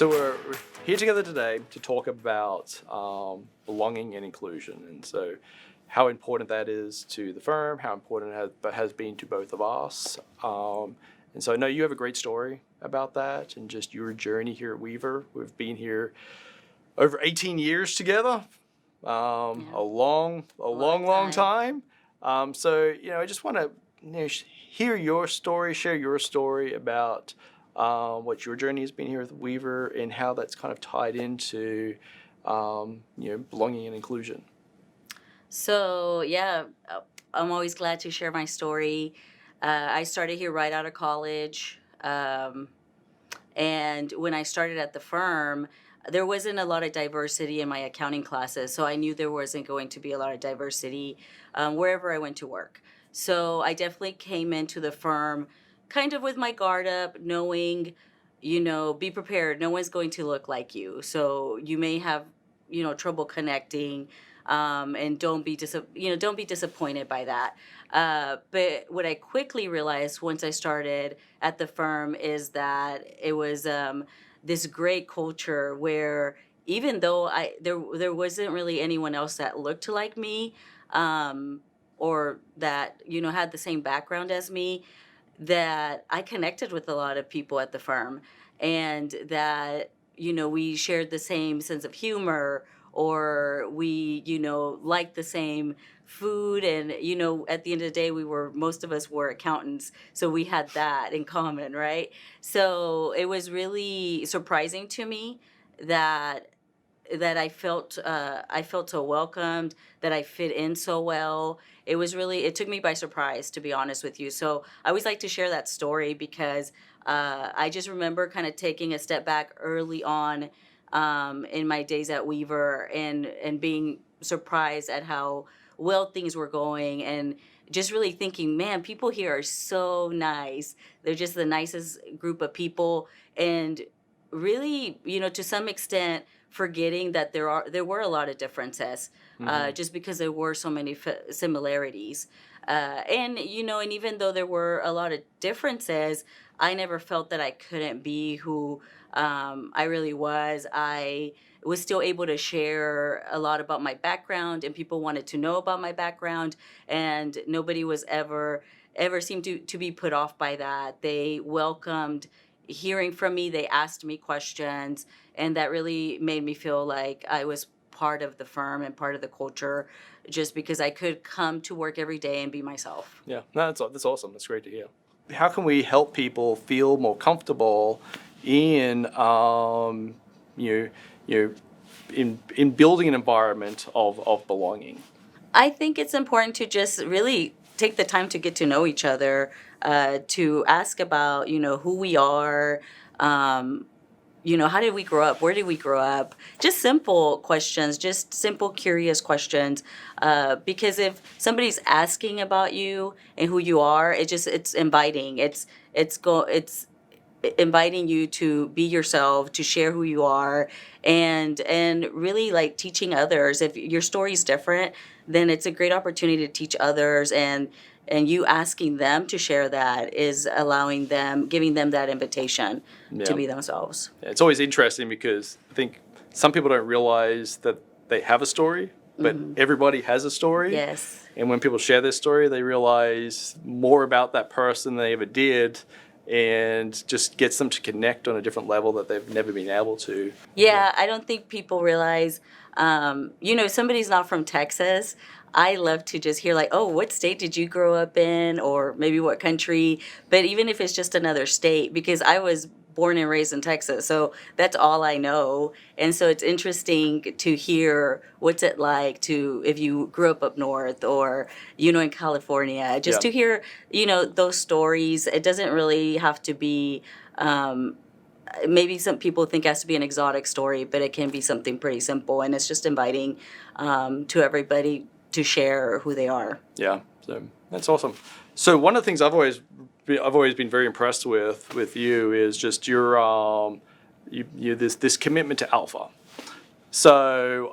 So we're here together today to talk about belonging and inclusion, and so how important that is to the firm, how important it has been to both of us. And so I know you have a great story about that and just your journey here at Weaver. We've been here over 18 years together, a long time. So, I just want to hear your story, share your story about what your journey has been here with Weaver and how that's kind of tied into, belonging and inclusion. So, I'm always glad to share my story. I started here right out of college. And when I started at the firm, there wasn't a lot of diversity in my accounting classes. So I knew there wasn't going to be a lot of diversity wherever I went to work. So I definitely came into the firm kind of with my guard up, knowing, be prepared. No one's going to look like you. So you may have, trouble connecting. And don't be disappointed by that. But what I quickly realized once I started at the firm is that it was this great culture where even though there wasn't really anyone else that looked like me, or that had the same background as me, that I connected with a lot of people at the firm, and that we shared the same sense of humor, or we liked the same food, and at the end of the day most of us were accountants, so we had that in common, right? So it was really surprising to me that I felt so welcomed, that I fit in so well. It took me by surprise, to be honest with you. So I always like to share that story because I just remember kind of taking a step back early on in my days at Weaver, and being surprised at how well things were going, and just really thinking, man, people here are so nice. They're just the nicest group of people, and really, to some extent, forgetting that there were a lot of differences, just because there were so many similarities. And even though there were a lot of differences, I never felt that I couldn't be who I really was. I was still able to share a lot about my background, and people wanted to know about my background, and nobody was ever seemed to be put off by that. They welcomed hearing from me. They asked me questions, and that really made me feel like I was part of the firm and part of the culture, just because I could come to work every day and be myself. Yeah, no, that's awesome. That's great to hear. How can we help people feel more comfortable in in building an environment of belonging? I think it's important to just really take the time to get to know each other, to ask about, who we are, how did we grow up? Where did we grow up? Just simple questions, just simple, curious questions. Because if somebody's asking about you and who you are, it's inviting. It's inviting you to be yourself, to share who you are, and really like teaching others. If your story's different, then it's a great opportunity to teach others, and you asking them to share that is giving them that invitation to be themselves. It's always interesting because I think some people don't realize that they have a story, but everybody has a story. Yes. And when people share their story, they realize more about that person than they ever did, and just gets them to connect on a different level that they've never been able to. Yeah, I don't think people realize, if somebody's not from Texas, I love to just hear like, oh, what state did you grow up in? Or maybe what country? But even if it's just another state, because I was born and raised in Texas, so that's all I know. And so it's interesting to hear what's it like if you grew up north, or in California, just to hear those stories. It doesn't really have to be maybe some people think it has to be an exotic story, but it can be something pretty simple, and it's just inviting to everybody to share who they are. Yeah, so that's awesome. So one of the things I've always been very impressed with you is just your this commitment to alpha. So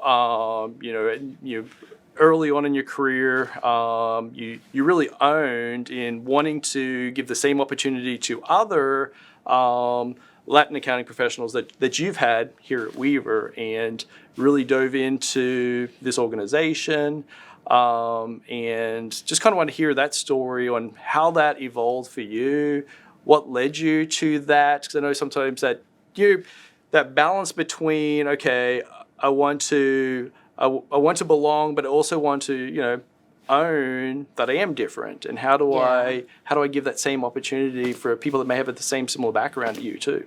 early on in your career, you really owned in wanting to give the same opportunity to other Latin accounting professionals that you've had here at Weaver and really dove into this organization. And just kind of want to hear that story on how that evolved for you, what led you to that. Because I know sometimes that that balance between, okay, I want to belong, but I also want to, own that I am different. And how do I give that same opportunity for people that may have the same similar background to you too?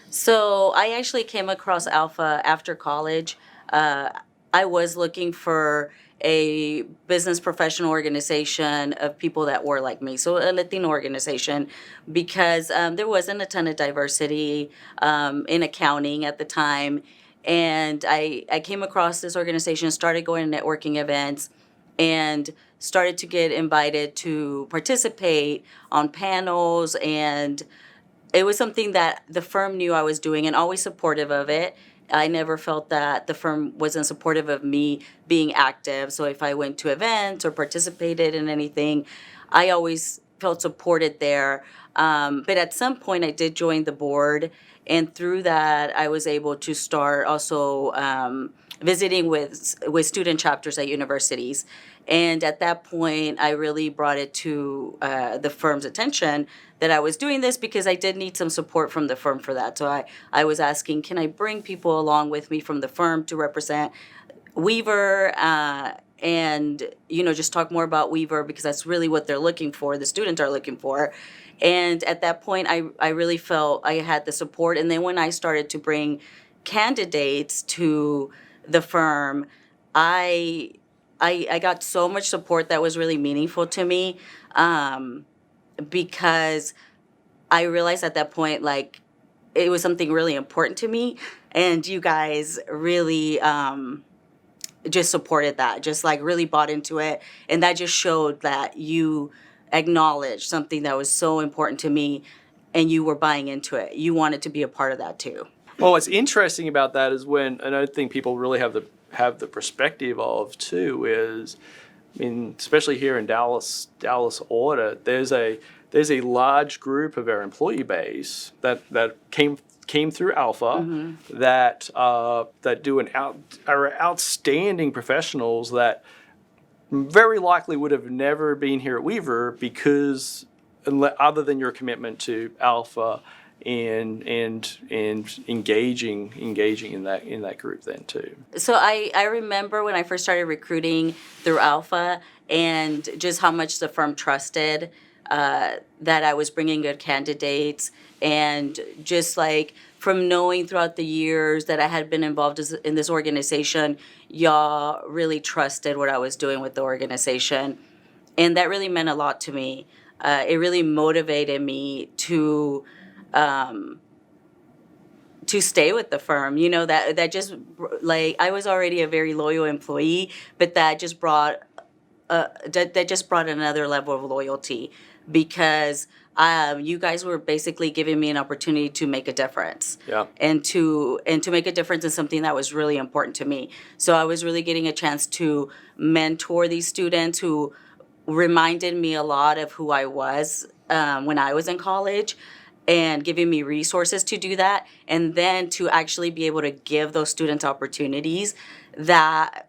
So I actually came across Alpha after college. I was looking for a business professional organization of people that were like me, so a Latino organization, because there wasn't a ton of diversity in accounting at the time. And I came across this organization, started going to networking events, and started to get invited to participate on panels, and it was something that the firm knew I was doing and always supportive of it. I never felt that the firm wasn't supportive of me being active. So if I went to events or participated in anything, I always felt supported there. But at some point, I did join the board, and through that, I was able to start also visiting with student chapters at universities. And at that point, I really brought it to the firm's attention that I was doing this, because I did need some support from the firm for that. So I was asking, can I bring people along with me from the firm to represent Weaver, and just talk more about Weaver, because that's really what they're looking for, the students are looking for. And at that point, I really felt I had the support. And then when I started to bring candidates to the firm, I got so much support that was really meaningful to me, because I realized at that point, like, it was something really important to me, and you guys really just supported that, just like really bought into it, and that just showed that you acknowledged something that was so important to me, and you were buying into it. You wanted to be a part of that too. Well, what's interesting about that is and I think people really have the perspective of too is, I mean, especially here in Dallas, Order, there's a large group of our employee base that came through Alpha, that are outstanding professionals that very likely would have never been here at Weaver because, other than your commitment to Alpha and engaging in that group then too. So I remember when I first started recruiting through Alpha, and just how much the firm trusted that I was bringing good candidates, and just like from knowing throughout the years that I had been involved in this organization, y'all really trusted what I was doing with the organization, and that really meant a lot to me. It really motivated me to stay with the firm. That just, like, I was already a very loyal employee, but that just brought another level of loyalty, because you guys were basically giving me an opportunity to make a difference. Yeah. And to make a difference in something that was really important to me. So I was really getting a chance to mentor these students who reminded me a lot of who I was when I was in college, and giving me resources to do that, and then to actually be able to give those students opportunities, that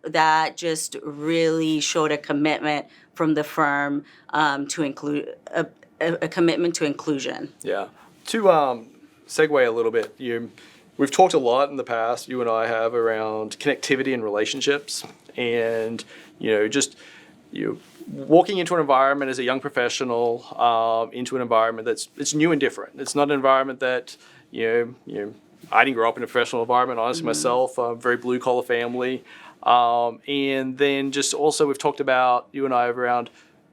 just really showed a commitment from the firm, to include a commitment to inclusion. Yeah. To segue a little bit, we've talked a lot in the past, you and I have, around connectivity and relationships, and just walking into an environment as a young professional, into an environment it's new and different. It's not an environment that I didn't grow up in a professional environment, honestly, myself, very blue collar family, and then just also we've talked about, you and I, around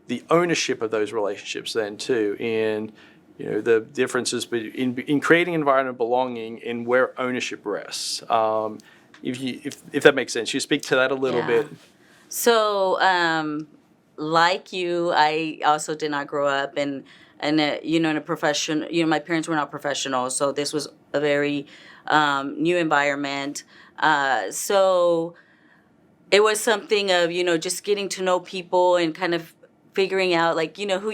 the ownership of those relationships then too, and the differences in creating an environment of belonging and where ownership rests. If that makes sense, you speak to that a little bit. So, like you, I also did not grow up in a profession. My parents were not professionals, so this was a very new environment. So it was something of just getting to know people and kind of figuring out, like, who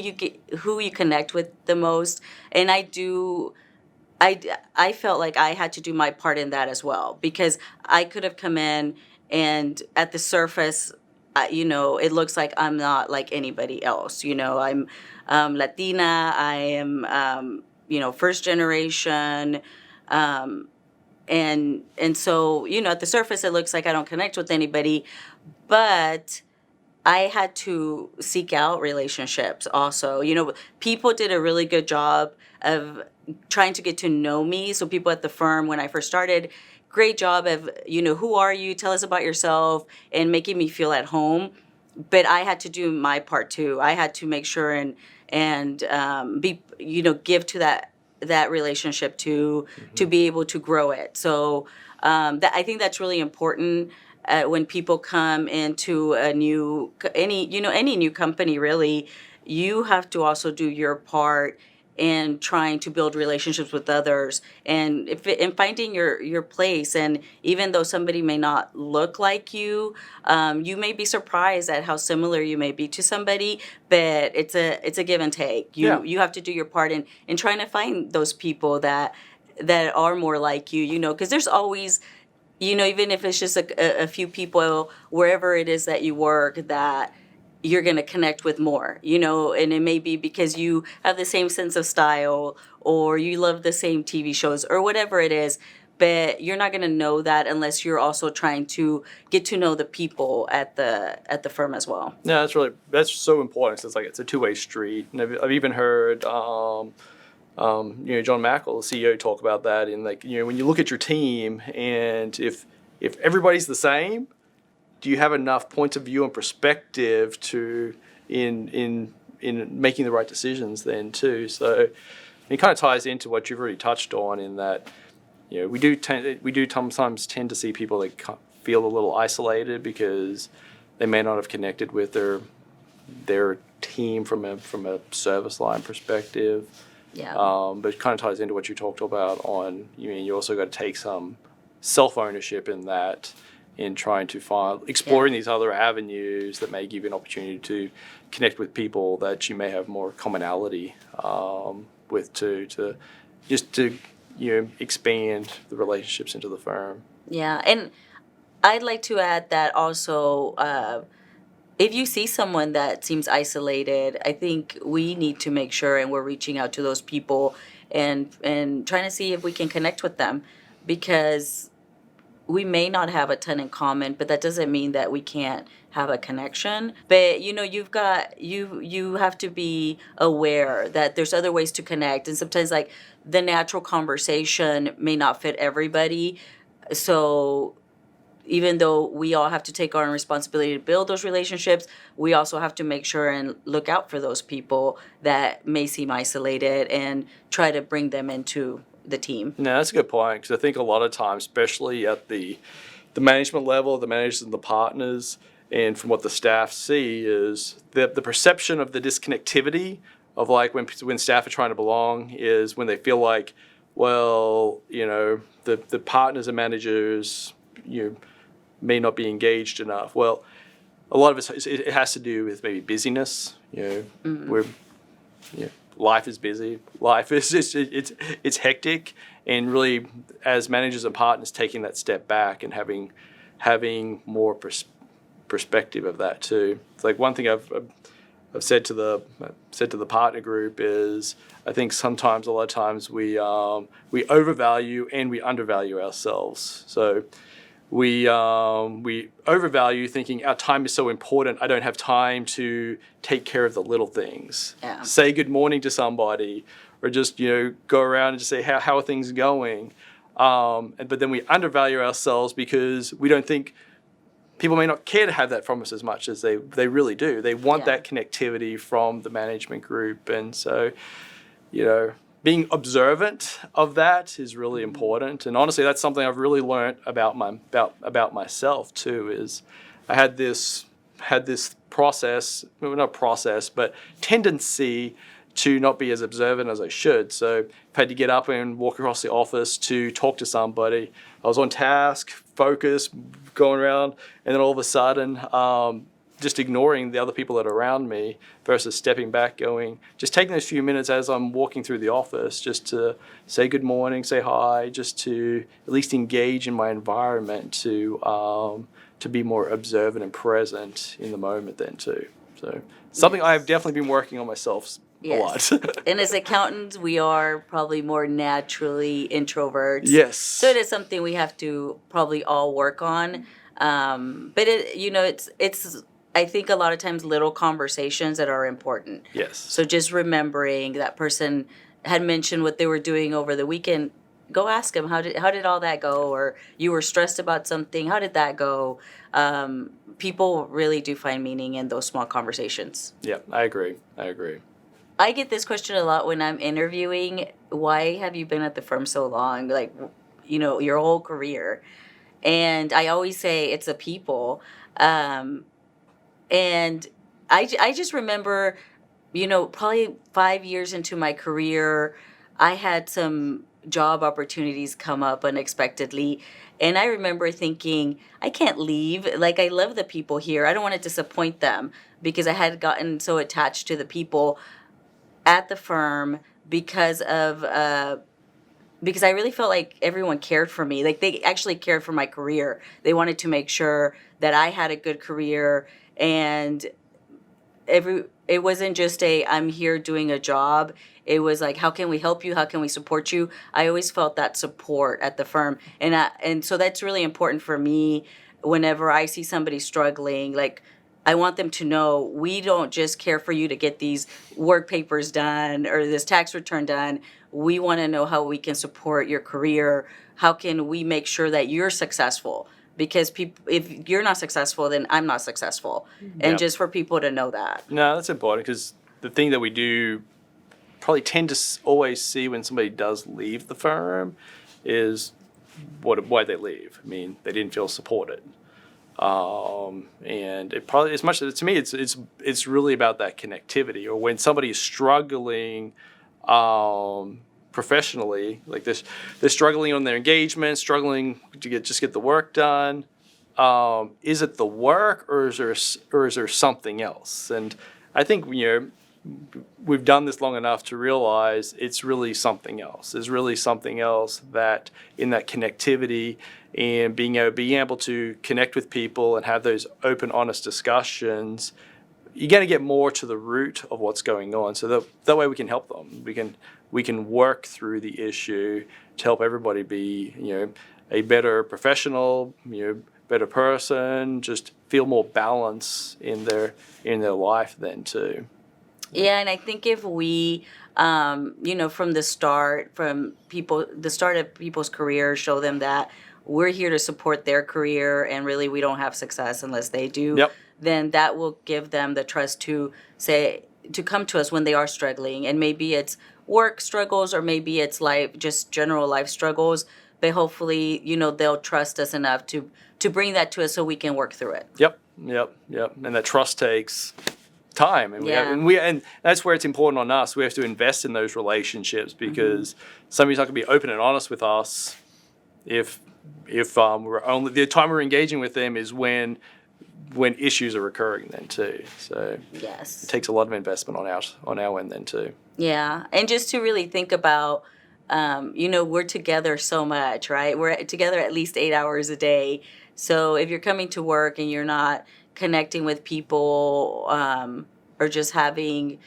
you connect with the most. And I do I felt like I had to do my part in that as well, because I could have come in and at the surface, it looks like I'm not like anybody else. I'm Latina. I am, first generation. Um, and so, at the surface, it looks like I don't connect with anybody, but I had to seek out relationships also. People did a really good job of trying to get to know me. So people at the firm when I first started, great job of, who are you? Tell us about yourself, and making me feel at home. But I had to do my part too. I had to make sure and be, give to that relationship to be able to grow it. So I think that's really important when people come into any new company. Really, you have to also do your part in trying to build relationships with others, and in finding your place. And even though somebody may not look like you, you may be surprised at how similar you may be to somebody, but it's a give and take. Yeah. You have to do your part in trying to find those people that are more like you, because there's always, even if it's just a few people wherever it is that you work, that you're going to connect with more, and it may be because you have the same sense of style, or you love the same TV shows, or whatever it is. But you're not going to know that unless you're also trying to get to know the people at the firm as well. Yeah, that's so important. 'Cause it's a two-way street. And I've even heard John Mackel, the CEO, talk about that. In when you look at your team, and if everybody's the same, do you have enough points of view and perspective to in making the right decisions then too? So it kind of ties into what you've already touched on, in that we do sometimes tend to see people that feel a little isolated because they may not have connected with their team from a service line perspective. Yeah. But it kind of ties into what you talked about on, you also got to take some self-ownership in that, in trying to exploring these other avenues that may give you an opportunity to connect with people that you may have more commonality with, to expand the relationships into the firm. Yeah, and I'd like to add that also, if you see someone that seems isolated, I think we need to make sure and we're reaching out to those people and trying to see if we can connect with them, because we may not have a ton in common, but that doesn't mean that we can't have a connection. But you have to be aware that there's other ways to connect, and sometimes like the natural conversation may not fit everybody. So even though we all have to take our own responsibility to build those relationships, we also have to make sure and look out for those people that may seem isolated and try to bring them into the team. No, that's a good point, because I think a lot of times, especially at the management level, the managers and the partners, and from what the staff see, is the perception of the disconnectivity of when staff are trying to belong is when they feel like, well, the partners and managers may not be engaged enough. Well, a lot of it has to do with maybe busyness. We're life is busy. Life is just it's hectic, and really, as managers and partners, taking that step back and having more perspective of that too. It's like one thing I've said to the partner group is, I think sometimes, a lot of times, we overvalue and we undervalue ourselves. So we overvalue, thinking our time is so important, I don't have time to take care of the little things. Yeah. Say good morning to somebody, or just go around and just say how are things going. But then we undervalue ourselves because we don't think people may not care to have that from us as much as they really do. They want that connectivity from the management group, and so being observant of that is really important. And honestly, that's something I've really learned about myself too. Is I had this process, well, not process, but tendency to not be as observant as I should. So I had to get up and walk across the office to talk to somebody. I was on task, focused, going around, and then all of a sudden, just ignoring the other people that are around me versus stepping back, just taking those few minutes as I'm walking through the office just to say good morning, say hi, just to at least engage in my environment to be more observant and present in the moment then too. So something I've definitely been working on myself a lot. And as accountants, we are probably more naturally introverts. Yes. So it is something we have to probably all work on. But it's I think a lot of times little conversations that are important. Yes. So just remembering that person had mentioned what they were doing over the weekend. Go ask them how did all that go, or you were stressed about something. How did that go? People really do find meaning in those small conversations. Yeah, I agree. I get this question a lot when I'm interviewing. Why have you been at the firm so long? Like, your whole career. And I always say it's the people. And I just remember, probably 5 years into my career, I had some job opportunities come up unexpectedly. And I remember thinking, I can't leave. Like, I love the people here. I don't want to disappoint them, because I had gotten so attached to the people at the firm because I really felt like everyone cared for me. Like, they actually cared for my career. They wanted to make sure that I had a good career, and it wasn't just I'm here doing a job. It was like, how can we help you? How can we support you? I always felt that support at the firm. And so that's really important for me whenever I see somebody struggling. Like, I want them to know we don't just care for you to get these work papers done or this tax return done. We want to know how we can support your career. How can we make sure that you're successful? Because if you're not successful, then I'm not successful. And just for people to know that. No, that's important, because the thing that we do probably tend to always see when somebody does leave the firm is why they leave. I mean, they didn't feel supported. And it probably, as much as to me, it's really about that connectivity. Or when somebody is struggling professionally, like they're struggling on their engagement, struggling to get the work done. Is it the work, or is there something else? And I think we've done this long enough to realize it's really something else. There's really something else that in that connectivity and being able to connect with people and have those open, honest discussions, you're going to get more to the root of what's going on. So that way we can help them. We can work through the issue to help everybody be, a better professional, better person, just feel more balance in their life then too. Yeah, and I think if we, from the start of people's careers, show them that we're here to support their career, and really we don't have success unless they do. Yep. Then that will give them the trust to come to us when they are struggling, and maybe it's work struggles, or maybe it's just general life struggles. But hopefully, they'll trust us enough to bring that to us so we can work through it. Yep. And that trust takes time, and that's where it's important on us. We have to invest in those relationships, because somebody's not going to be open and honest with us if we're only, the time we're engaging with them is when issues are occurring then too. So yes, it takes a lot of investment on our end then too. Yeah, and just to really think about, we're together so much, right? We're together at least 8 hours a day. So if you're coming to work and you're not connecting with people, or just having,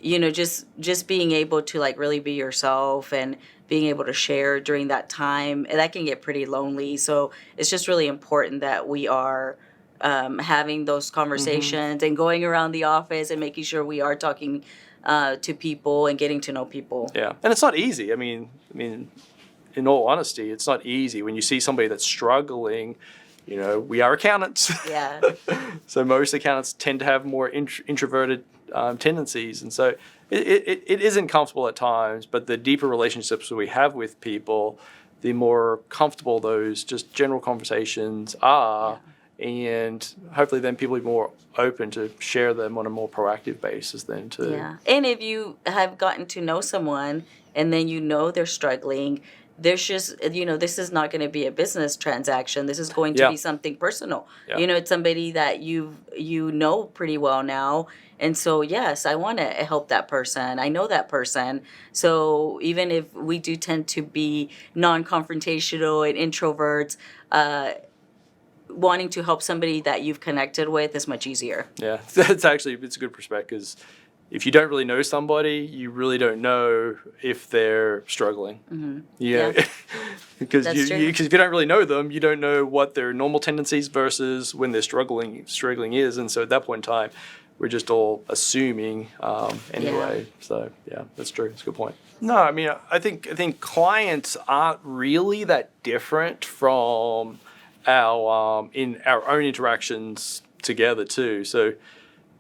just being able to really be yourself and being able to share during that time, that can get pretty lonely. So it's just really important that we are having those conversations and going around the office and making sure we are talking to people and getting to know people. Yeah, and it's not easy. I mean, in all honesty, it's not easy when you see somebody that's struggling. We are accountants. Yeah. So most accountants tend to have more introverted tendencies, and so it isn't comfortable at times. But the deeper relationships that we have with people, the more comfortable those just general conversations are. Yeah. And hopefully then people are more open to share them on a more proactive basis then too. Yeah. And if you have gotten to know someone and then they're struggling, there's just, this is not going to be a business transaction. This is going to Yeah. be something personal. Yeah. It's somebody that you know pretty well now. And so, yes, I want to help that person. I know that person. So even if we do tend to be non-confrontational and introverts, wanting to help somebody that you've connected with is much easier. Yeah, it's a good perspective, because if you don't really know somebody, you really don't know if they're struggling. Mm-hmm. Yeah, because That's true. if you don't really know them, you don't know what their normal tendencies versus when they're struggling is, and so at that point in time, we're just all assuming anyway. Yeah. So yeah, that's true. That's a good point. No, I mean, I think clients aren't really that different from our in our own interactions together too. So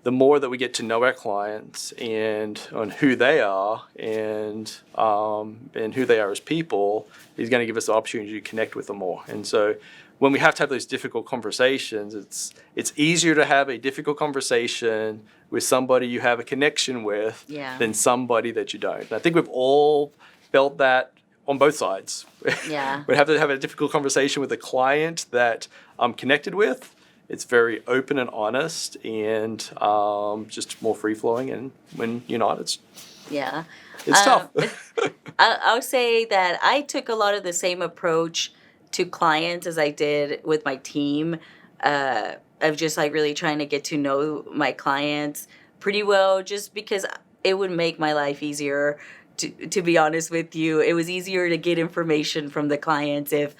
the more that we get to know our clients and on who they are and who they are as people, is going to give us the opportunity to connect with them more. And so when we have to have those difficult conversations, it's easier to have a difficult conversation with somebody you have a connection with than somebody that you don't. And I think we've all felt that on both sides. Yeah. We have to have a difficult conversation with a client that I'm connected with. It's very open and honest, and just more free flowing. And when you're not, it's tough. I'll say that I took a lot of the same approach to clients as I did with my team, of just like really trying to get to know my clients pretty well, just because it would make my life easier. To be honest with you, it was easier to get information from the clients if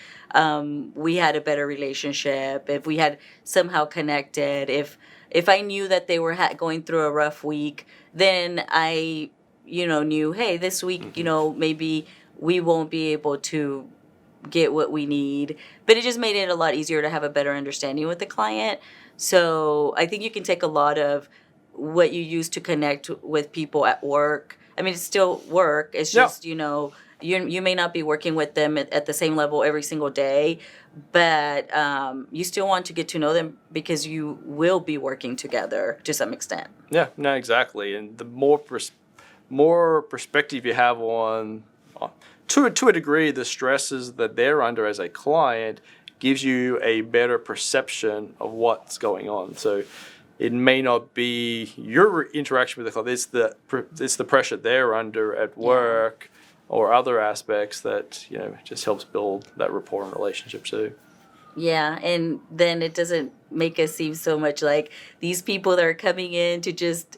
we had a better relationship, if we had somehow connected, if I knew that they were going through a rough week, then I, knew, hey, this week, maybe we won't be able to get what we need. But it just made it a lot easier to have a better understanding with the client. So I think you can take a lot of what you use to connect with people at work. I mean, it's still work. It's just, you may not be working with them at the same level every single day, but you still want to get to know them because you will be working together to some extent. Yeah, no, exactly. And the more perspective you have on, to a degree, the stresses that they're under as a client gives you a better perception of what's going on. So it may not be your interaction with the client. It's the pressure they're under at work or other aspects that just helps build that rapport and relationship too. Yeah, and then it doesn't make us seem so much like these people that are coming in to just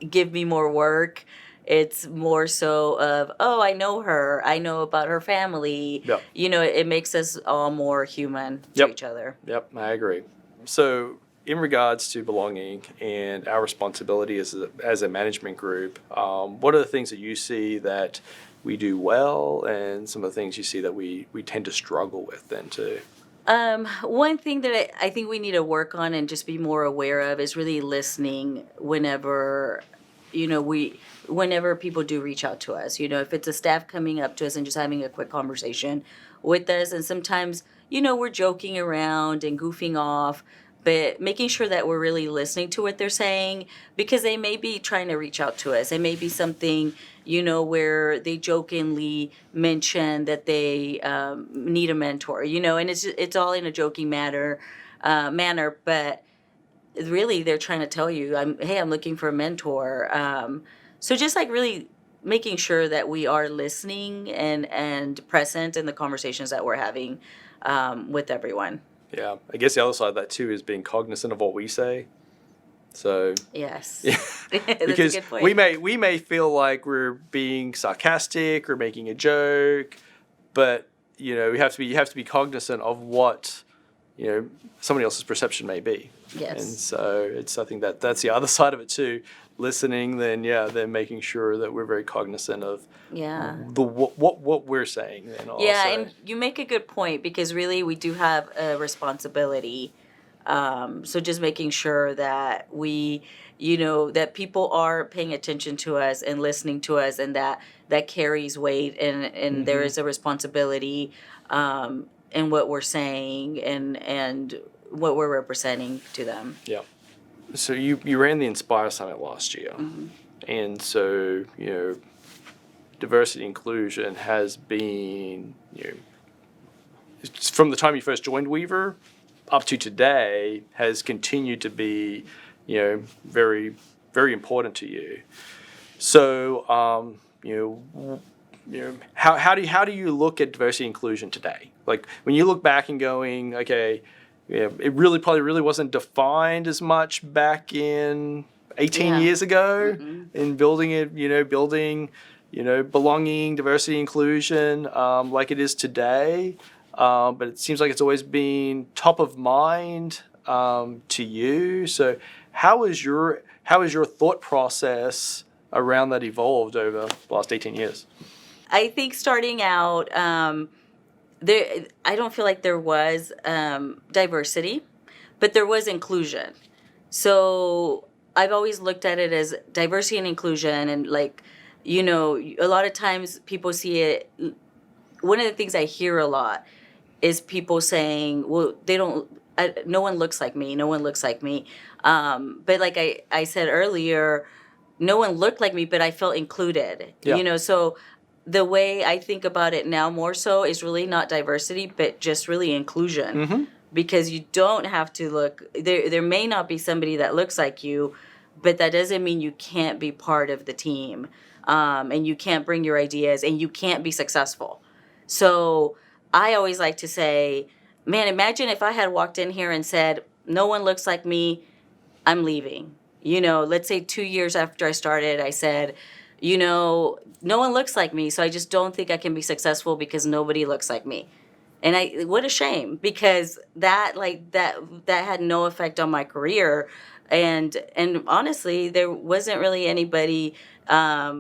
give me more work. It's more so of, oh, I know her. I know about her family. Yep. It makes us all more human to each other. Yep, I agree. So in regards to belonging and our responsibility as a management group, what are the things that you see that we do well, and some of the things you see that we tend to struggle with then too? One thing that I think we need to work on and just be more aware of is really listening whenever, whenever people do reach out to us. If it's a staff coming up to us and just having a quick conversation with us, and sometimes, we're joking around and goofing off, but making sure that we're really listening to what they're saying, because they may be trying to reach out to us. It may be something, where they jokingly mention that they need a mentor, and it's all in a joking manner, but really they're trying to tell you, I'm looking for a mentor. So just like really making sure that we are listening and present in the conversations that we're having with everyone. Yeah, I guess the other side of that too is being cognizant of what we say. So yes, yeah. That's because a good point. we may feel like we're being sarcastic or making a joke, but you have to be cognizant of what somebody else's perception may be. Yes. And so I think that's the other side of it too. Listening, then making sure that we're very cognizant of what we're saying. And also. Yeah, and you make a good point, because really we do have a responsibility. So just making sure that we, that people are paying attention to us and listening to us, and that carries weight, and there is a responsibility in what we're saying and what we're representing to them. Yeah. So you ran the Inspire Summit last year, and so diversity inclusion has been, from the time you first joined Weaver up to today, has continued to be, very, very important to you. So, how do you look at diversity inclusion today? Like when you look back and going, okay, it really wasn't defined as much back in 18 years ago in building it, building, belonging, diversity, inclusion, like it is today. But it seems like it's always been top of mind to you. So how is your thought process around that evolved over the last 18 years? I think starting out, I don't feel like there was diversity, but there was inclusion. So I've always looked at it as diversity and inclusion, and like, a lot of times people see it. One of the things I hear a lot is people saying, well, no one looks like me. No one looks like me. But like I said earlier, no one looked like me, but I felt included. Yeah. So the way I think about it now more so is really not diversity, but just really inclusion. Because you don't have to look, there may not be somebody that looks like you, but that doesn't mean you can't be part of the team. And you can't bring your ideas, and you can't be successful. So I always like to say, man, imagine if I had walked in here and said, no one looks like me, I'm leaving. Let's say 2 years after I started, I said, no one looks like me, so I just don't think I can be successful because nobody looks like me. And what a shame, because that had no effect on my career. And honestly, there wasn't really anybody, there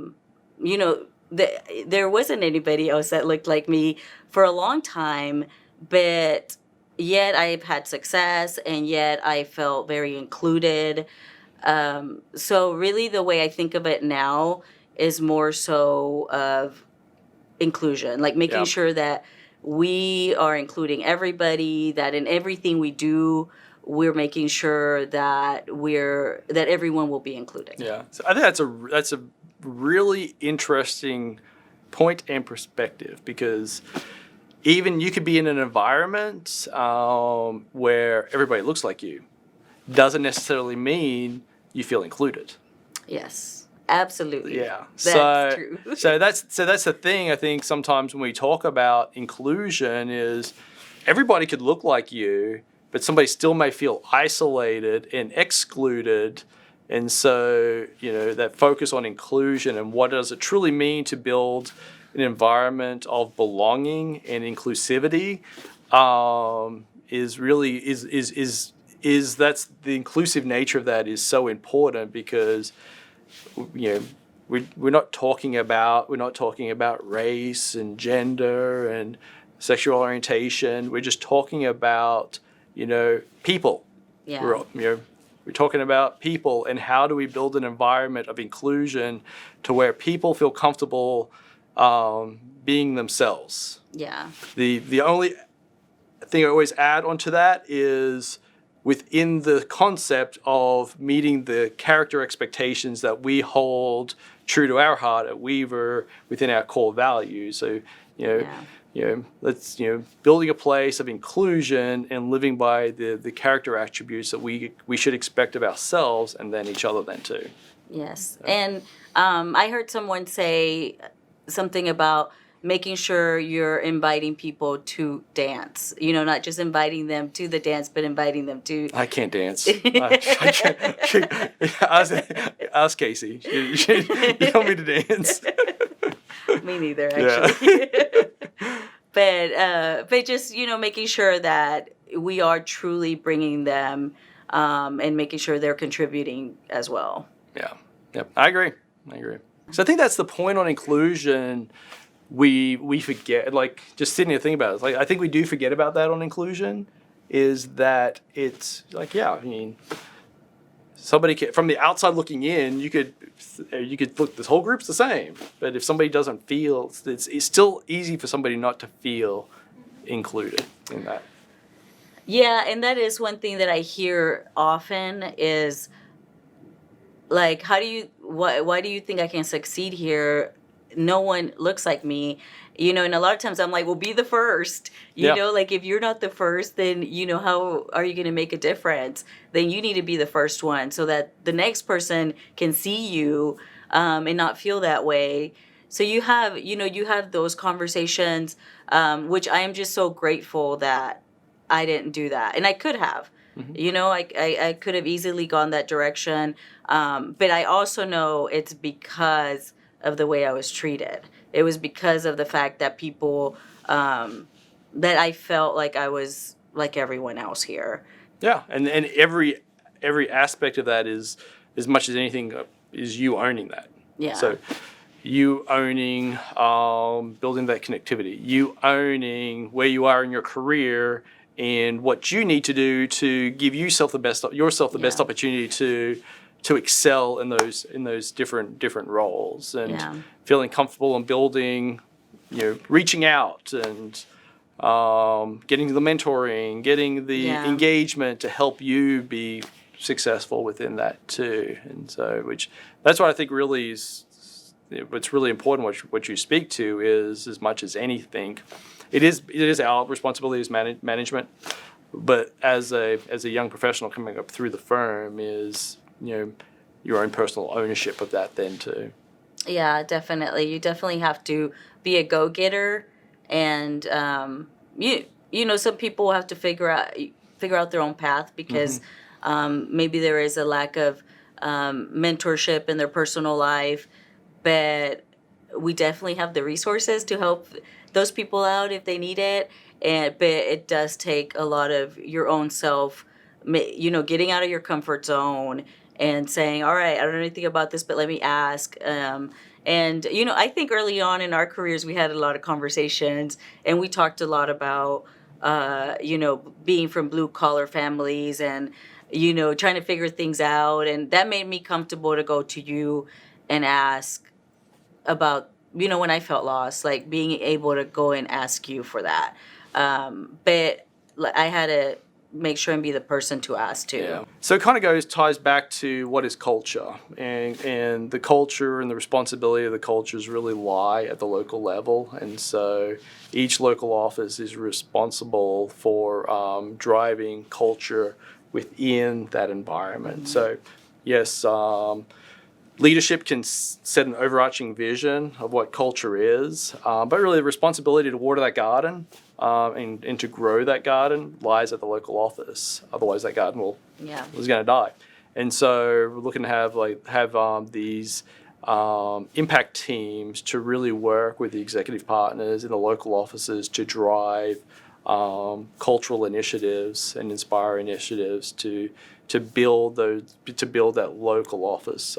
wasn't anybody else that looked like me for a long time, but yet I've had success, and yet I felt very included. So really the way I think of it now is more so of inclusion, like making sure that we are including everybody, that in everything we do, we're making sure that everyone will be included. Yeah. So I think that's a really interesting point and perspective, because even you could be in an environment where everybody looks like you, doesn't necessarily mean you feel included. Yes, absolutely. Yeah. That's true. so that's the thing. I think sometimes when we talk about inclusion is everybody could look like you, but somebody still may feel isolated and excluded. And so, that focus on inclusion and what does it truly mean to build an environment of belonging and inclusivity is that's the inclusive nature of that is so important, because we're not talking about race and gender and sexual orientation. We're just talking about people. Yeah. We're talking about people, and how do we build an environment of inclusion to where people feel comfortable being themselves. Yeah. The only thing I always add onto that is within the concept of meeting the character expectations that we hold true to our heart at Weaver within our core values. So, let's building a place of inclusion and living by the character attributes that we should expect of ourselves and then each other then too. Yes. And I heard someone say something about making sure you're inviting people to dance. Not just inviting them to the dance, but inviting them to. I can't dance. I can't. Ask Casey. You want me to dance? Me neither, actually. Yeah. But just making sure that we are truly bringing them, and making sure they're contributing as well. Yeah. Yep. I agree. So I think that's the point on inclusion. We forget, like, just sitting here thinking about it. Like, I think we do forget about that on inclusion, is that it's like, somebody from the outside looking in, you could look, this whole group's the same, but if somebody doesn't feel, it's still easy for somebody not to feel included in that. Yeah, and that is one thing that I hear often is, like, why do you think I can succeed here? no one looks like me, and a lot of times I'm like, well, be the first, Yeah. like if you're not the first, then, how are you going to make a difference? Then you need to be the first one so that the next person can see you, and not feel that way. So you have those conversations, which I am just so grateful that I didn't do that. And I could have. I could have easily gone that direction. But I also know it's because of the way I was treated. It was because of the fact that people, that I felt like I was like everyone else here. Yeah, and every aspect of that is, as much as anything, is you owning that. Yeah. So you owning building that connectivity, you owning where you are in your career and what you need to do to give yourself the best opportunity to excel in those different roles, and feeling comfortable and building, reaching out and getting the mentoring, getting the engagement to help you be successful within that too. And so, that's what I think really is what's really important. What you speak to is, as much as anything, it is our responsibility as management, but as a young professional coming up through the firm is, your own personal ownership of that then too. Yeah, definitely. You definitely have to be a go-getter, and some people have to figure out their own path because maybe there is a lack of mentorship in their personal life, but we definitely have the resources to help those people out if they need it. But it does take a lot of your own self, getting out of your comfort zone and saying, all right, I don't know anything about this, but let me ask. And I think early on in our careers, we had a lot of conversations, and we talked a lot about, being from blue collar families and, trying to figure things out. And that made me comfortable to go to you and ask about, when I felt lost, like being able to go and ask you for that. But I had to make sure and be the person to ask too. Yeah. So it kind of ties back to what is culture, and the culture and the responsibility of the cultures really lie at the local level. And so each local office is responsible for driving culture within that environment. So yes, leadership can set an overarching vision of what culture is, but really the responsibility to water that garden and to grow that garden lies at the local office. Otherwise, that garden is going to die. And so we're looking to have these impact teams to really work with the executive partners in the local offices to drive cultural initiatives and inspire initiatives to build that local office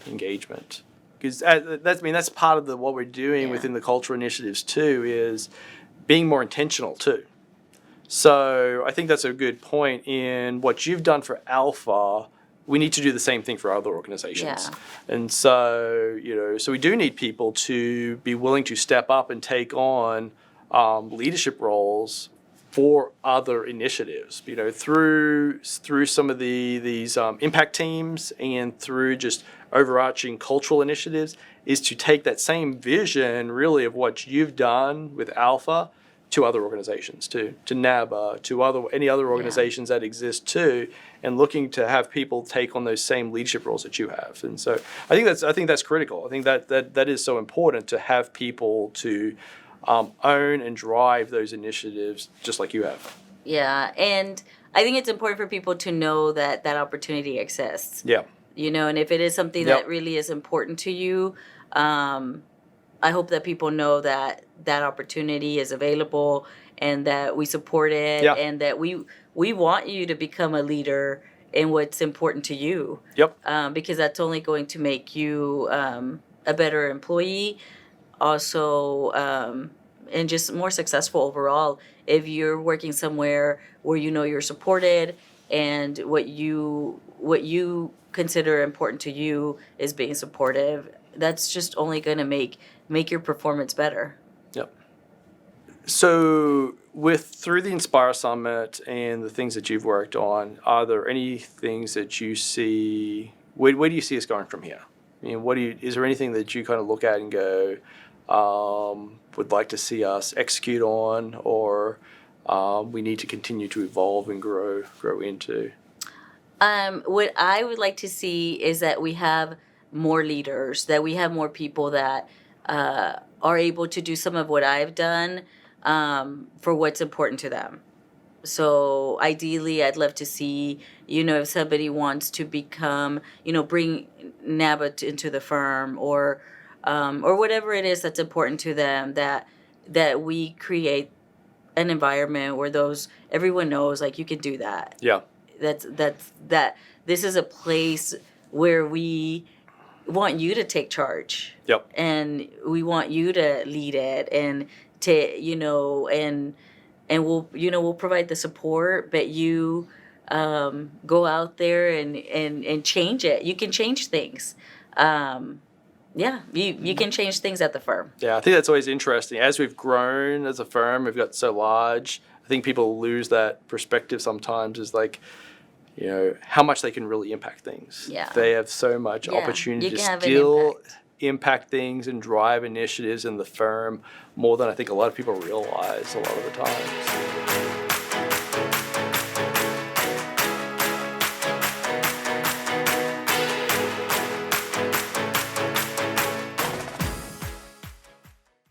engagement. Because that's part of what we're doing within the cultural initiatives too, is being more intentional too. So I think that's a good point. In what you've done for Alpha, we need to do the same thing for other organizations. Yeah. And so so we do need people to be willing to step up and take on leadership roles for other initiatives, through some of these impact teams and through just overarching cultural initiatives, is to take that same vision really of what you've done with Alpha to other organizations too, to NABA, to any other organizations that exist too, and looking to have people take on those same leadership roles that you have. And so I think that's critical. I think that is so important, to have people to own and drive those initiatives just like you have. Yeah, and I think it's important for people to know that opportunity exists. Yeah. And if it is something that really is important to you, I hope that people know that opportunity is available and that we support it, and that we want you to become a leader in what's important to you. Yep. Because that's only going to make you a better employee, also, and just more successful overall. If you're working somewhere where you're supported, and what you consider important to you is being supportive, that's just only going to make your performance better. Yep. So through the Inspire Summit and the things that you've worked on, are there any things that you see, where do you see us going from here? I mean, is there anything that you kind of look at and go, would like to see us execute on, or we need to continue to evolve and grow into? What I would like to see is that we have more leaders, that we have more people that are able to do some of what I've done for what's important to them. So ideally, I'd love to see, if somebody wants to become, bring NABA into the firm, or whatever it is that's important to them, that we create an environment where everyone knows, like, you can do that. Yeah. That this is a place where we want you to take charge. Yep. And we want you to lead it, and to, and we'll provide the support, but you go out there and change it. You can change things. You can change things at the firm. Yeah, I think that's always interesting. As we've grown as a firm, we've got so large, I think people lose that perspective sometimes, is like, how much they can really impact things. Yeah. They have so much opportunity to still impact things and drive initiatives in the firm more than I think a lot of people realize a lot of the times.